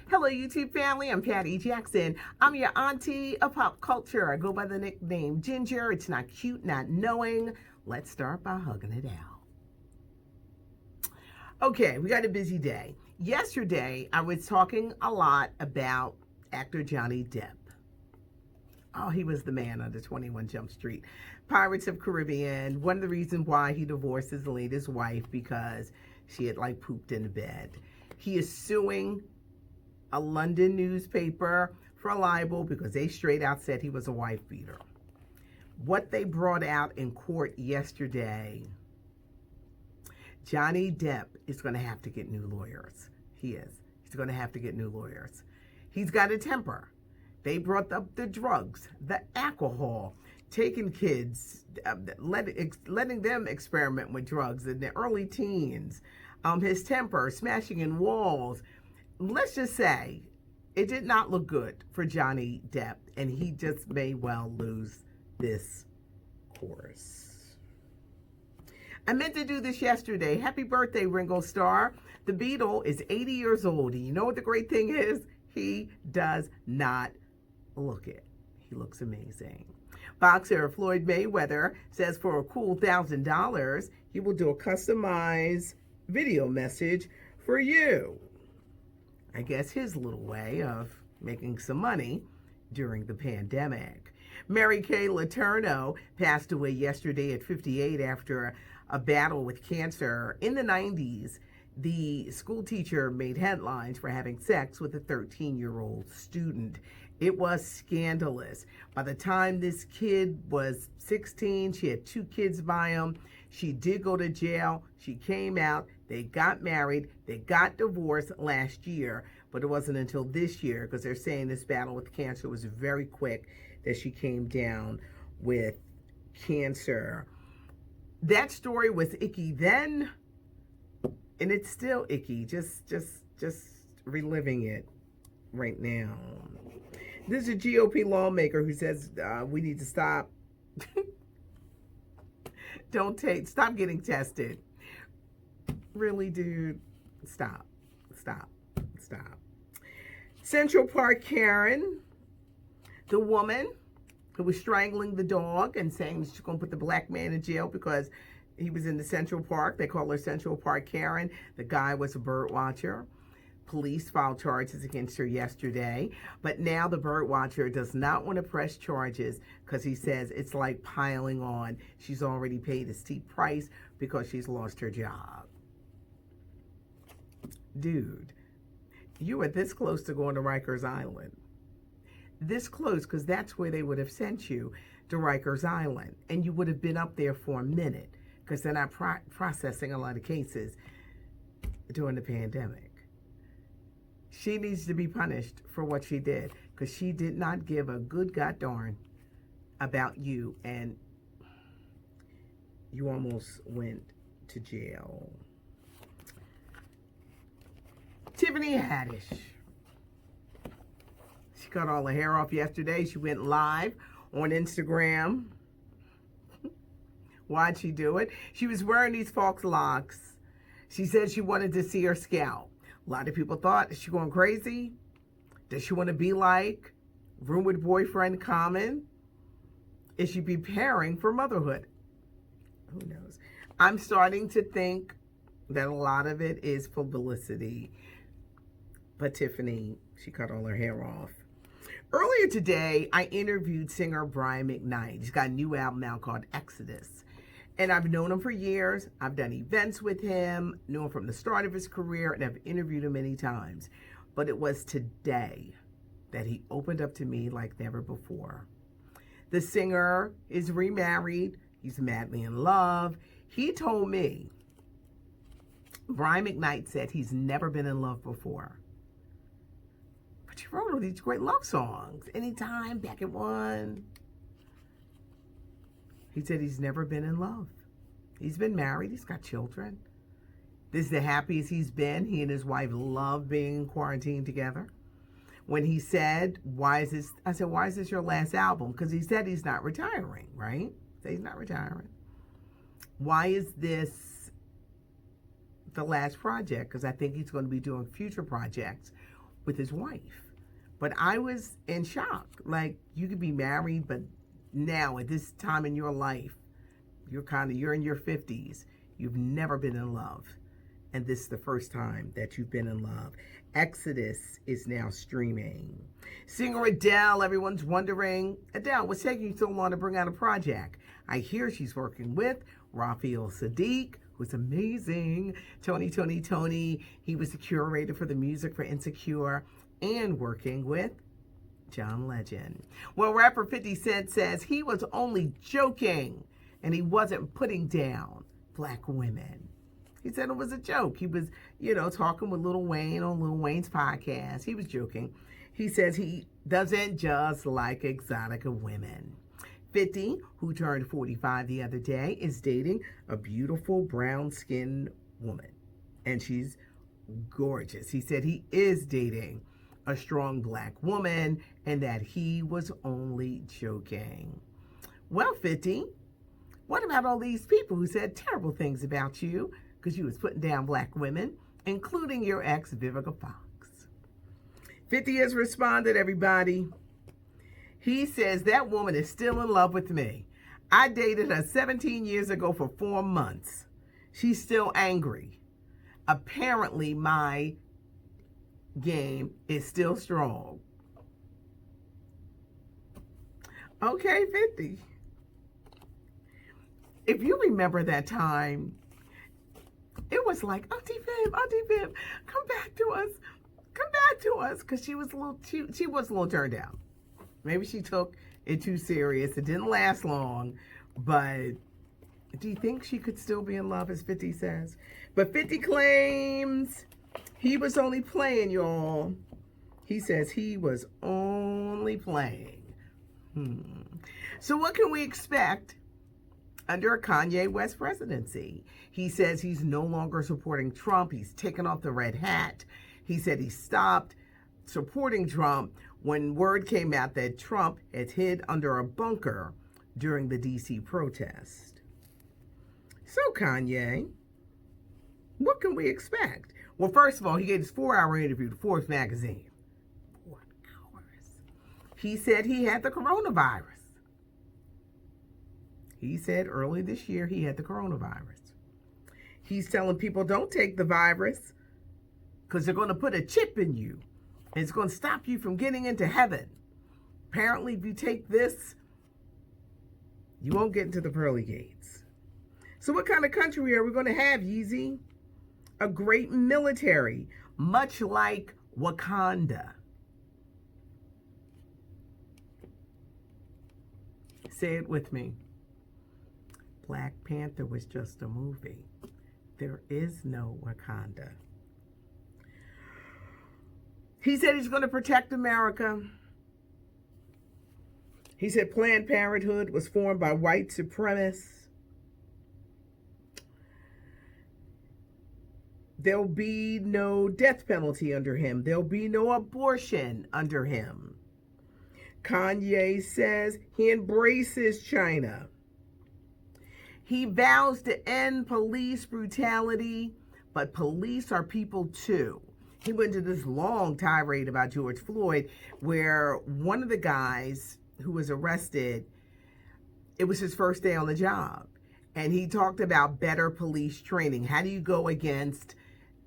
Hello, YouTube family. I'm Patty Jackson. I'm your auntie of pop culture. I go by the nickname Ginger. It's not cute, not knowing. Let's start by hugging it out. Okay, we got a busy day. Yesterday, I was talking a lot about actor Johnny Depp. Oh, he was the man under 21 Jump Street. Pirates of Caribbean. One of the reasons why he divorced his latest wife because she had pooped in the bed. He is suing a London newspaper for libel because they straight out said he was a wife beater. What they brought out in court yesterday, Johnny Depp is going to have to get new lawyers. He is. He's going to have to get new lawyers. He's got a temper. They brought up the drugs, the alcohol, taking kids, letting them experiment with drugs in their early teens, his temper, smashing in walls. Let's just say it did not look good for Johnny Depp, and he just may well lose this course. I meant to do this yesterday. Happy birthday, Ringo Starr. The Beatle is 80 years old. And you know what the great thing is? He does not look it. He looks amazing. Boxer Floyd Mayweather says for a cool $1,000, he will do a customized video message for you. I guess his little way of making some money during the pandemic. Mary Kay Letourneau passed away yesterday at 58 after a battle with cancer. In the 90s, the school teacher made headlines for having sex with a 13-year-old student. It was scandalous. By the time this kid was 16, she had 2 kids by him. She did go to jail. She came out. They got married. They got divorced last year, but it wasn't until this year because they're saying this battle with cancer was very quick that she came down with cancer. That story was icky then, and it's still icky. Just reliving it right now. This is a GOP lawmaker who says we need to stop. Stop getting tested. Really, dude, stop. Central Park Karen, the woman who was strangling the dog and saying she's going to put the black man in jail because he was in the Central Park. They call her Central Park Karen. The guy was a bird watcher. Police filed charges against her yesterday, but now the bird watcher does not want to press charges because he says it's like piling on. She's already paid a steep price because she's lost her job. Dude, you were this close to going to Rikers Island. This close, because that's where they would have sent you, to Rikers Island. And you would have been up there for a minute because they're not processing a lot of cases during the pandemic. She needs to be punished for what she did because she did not give a good god darn about you, and you almost went to jail. Tiffany Haddish. She cut all her hair off yesterday. She went live on Instagram. Why'd she do it? She was wearing these false locks. She said she wanted to see her scalp. A lot of people thought, is she going crazy? Does she want to be like rumored boyfriend Common? Is she preparing for motherhood? Who knows? I'm starting to think that a lot of it is publicity. But Tiffany, she cut all her hair off. Earlier today, I interviewed singer Brian McKnight. He's got a new album out called Exodus. And I've known him for years. I've done events with him, knew him from the start of his career, and I've interviewed him many times. But it was today that he opened up to me like never before. The singer is remarried. He's madly in love. He told me, Brian McKnight said he's never been in love before. But he wrote all these great love songs. Anytime, Back at One. He said he's never been in love. He's been married. He's got children. This is the happiest he's been. He and his wife love being quarantined together. When he said, I said, why is this your last album? Because he said he's not retiring, right? So he's not retiring. Why is this the last project? Because I think he's going to be doing future projects. with his wife. But I was in shock. Like, you could be married, but now at this time in your life, you're in your 50s. You've never been in love. And this is the first time that you've been in love. Exodus is now streaming. Singer Adele, everyone's wondering, Adele, what's taking you so long to bring out a project? I hear she's working with Raphael Sadiq, who's amazing. Tony. He was the curator for the music for Insecure, and working with John Legend. Well, rapper 50 Cent says he was only joking and he wasn't putting down black women. He said it was a joke. He was, talking with Lil Wayne on Lil Wayne's podcast. He was joking. He says he doesn't just like exotic women. 50, who turned 45 the other day, is dating a beautiful brown-skinned woman. And she's gorgeous. He said he is dating a strong black woman and that he was only joking. Well, 50, what about all these people who said terrible things about you because you was putting down black women, including your ex, Vivica Fox? 50 has responded, everybody. He says that woman is still in love with me. I dated her 17 years ago for 4 months. She's still angry. Apparently, my game is still strong. Okay, 50. If you remember that time, it was like, Auntie Viv, come back to us, because she was a little turned out. Maybe she took it too serious. It didn't last long, but do you think she could still be in love, as 50 says? But 50 claims he was only playing, y'all. He says he was only playing. So what can we expect under a Kanye West presidency? He says he's no longer supporting Trump. He's taken off the red hat. He said he stopped supporting Trump when word came out that Trump had hid under a bunker during the D.C. protest. So, Kanye, what can we expect? Well, first of all, he gave his 4-hour interview to Forbes magazine. 4 hours. He said he had the coronavirus. He said early this year he had the coronavirus. He's telling people don't take the virus because they're going to put a chip in you. And it's going to stop you from getting into heaven. Apparently, if you take this, you won't get into the pearly gates. So what kind of country are we going to have, Yeezy? A great military, much like Wakanda. Say it with me. Black Panther was just a movie. There is no Wakanda. He said he's going to protect America. He said Planned Parenthood was formed by white supremacists. There'll be no death penalty under him. There'll be no abortion under him. Kanye says he embraces China. He vows to end police brutality, but police are people too. He went into this long tirade about George Floyd, where one of the guys who was arrested, it was his first day on the job. And he talked about better police training. How do you go against,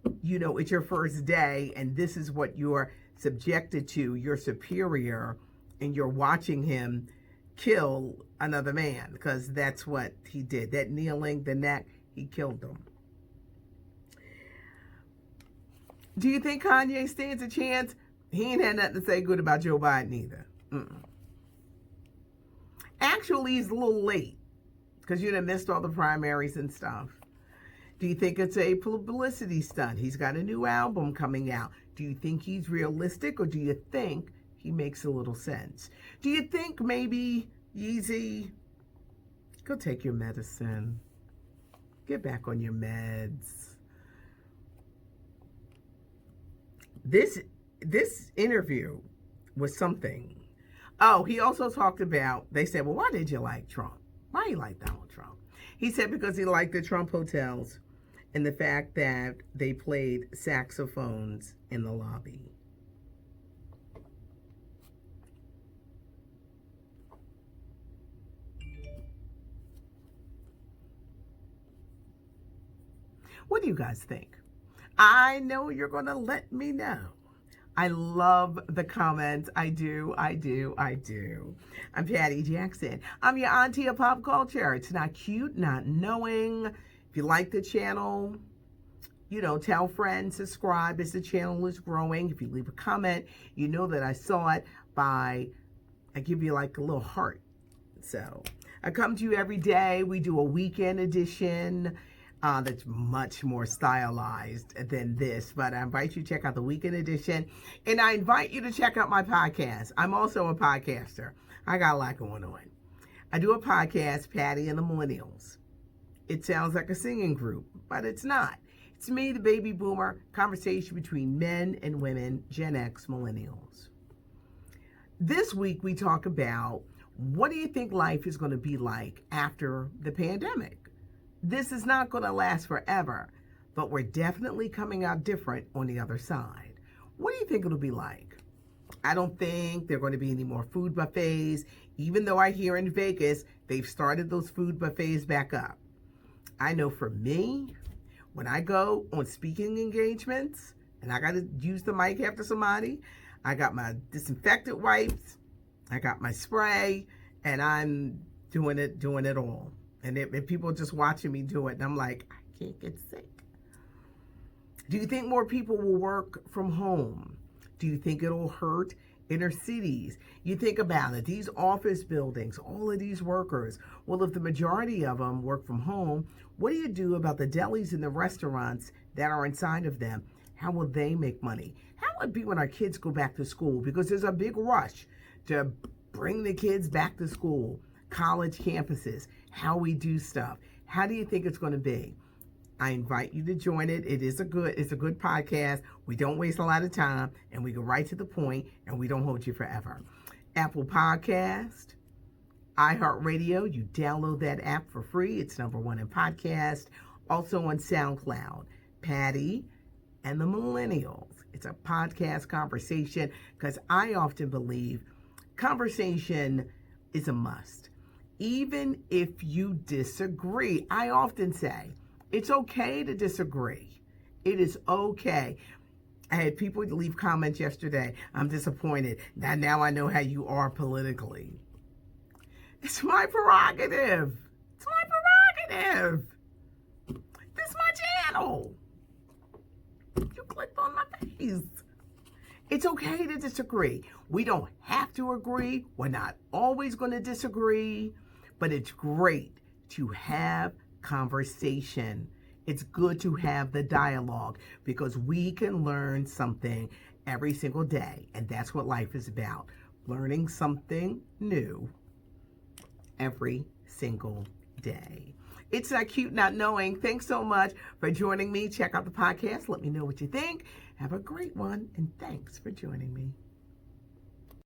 it's your first day and this is what you're subjected to, your superior, and you're watching him kill another man, because that's what he did. That kneeling, the neck, he killed them. Do you think Kanye stands a chance? He ain't had nothing to say good about Joe Biden either. Actually, he's a little late because you done missed all the primaries and stuff. Do you think it's a publicity stunt? He's got a new album coming out. Do you think he's realistic, or do you think he makes a little sense? Do you think maybe, Yeezy, go take your medicine. Get back on your meds. This interview was something. Oh, he also talked about, they said, well, why did you like Trump? Why you like Donald Trump? He said because he liked the Trump hotels and the fact that they played saxophones in the lobby. What do you guys think? I know you're going to let me know. I love the comments. I do. I'm Patty Jackson. I'm your auntie of pop culture. It's not cute, not knowing. If you like the channel, tell friends, subscribe as the channel is growing. If you leave a comment, you know that I saw it I give you like a little heart. So I come to you every day. We do a weekend edition. That's much more stylized than this, but I invite you to check out the weekend edition, and I invite you to check out my podcast. I'm also a podcaster. I got a lot going on. I do a podcast, Patty and the Millennials. It sounds like a singing group, but it's not. It's me, the baby boomer, conversation between men and women, Gen X millennials. This week we talk about, what do you think life is going to be like after the pandemic? This is not going to last forever, but we're definitely coming out different on the other side. What do you think it'll be like? I don't think there are going to be any more food buffets, even though I hear in Vegas they've started those food buffets back up. I know for me, when I go on speaking engagements and I got to use the mic after somebody, I got my disinfectant wipes, I got my spray, and I'm doing it all. And if people are just watching me do it, and I'm like, I can't get sick. Do you think more people will work from home? Do you think it'll hurt inner cities? You think about it, these office buildings, all of these workers, well, if the majority of them work from home, what do you do about the delis and the restaurants that are inside of them? How will they make money? How will it be when our kids go back to school? Because there's a big rush to bring the kids back to school, college campuses, how we do stuff. How do you think it's going to be? I invite you to join it. It's a good podcast. We don't waste a lot of time, and we go right to the point, and we don't hold you forever. Apple Podcast, iHeartRadio, you download that app for free. It's #1 in podcast. Also on SoundCloud, Patty and the Millennials. It's a podcast conversation, because I often believe conversation is a must. Even if you disagree, I often say, it's okay to disagree. It is okay. I had people leave comments yesterday. I'm disappointed. Now I know how you are politically. It's my prerogative. It's my prerogative. This is my channel. You clicked on my face. It's okay to disagree. We don't have to agree. We're not always going to disagree. But it's great to have conversation. It's good to have the dialogue, because we can learn something every single day. And that's what life is about. Learning something new every single day. It's not cute, not knowing. Thanks so much for joining me. Check out the podcast. Let me know what you think. Have a great one. And thanks for joining me.